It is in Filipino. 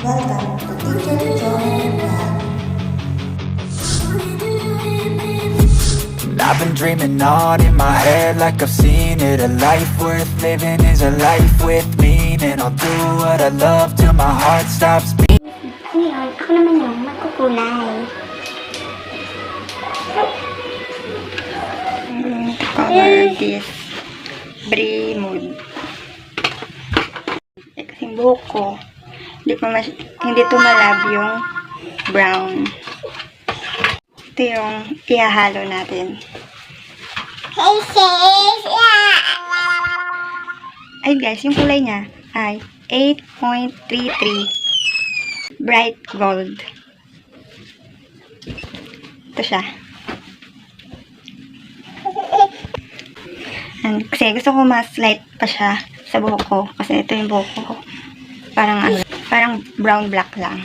Welcome to Teacher Jonnalou. I've been dreaming on in my head like I've seen it. A life worth living is a life with meaning. I'll do what I love till my heart stops beating. Ngayon, ako naman yung magkukulay. Color this Bremod. Kasing buhok ko, hindi tumalab yung brown. Ito yung ihahalo natin. Hey sis! Ay guys, yung kulay niya ay 8.33 bright gold. Ito siya. And, kasi gusto ko mas light pa siya sa buhok ko. Kasi ito yung buhok ko. Parang brown black lang.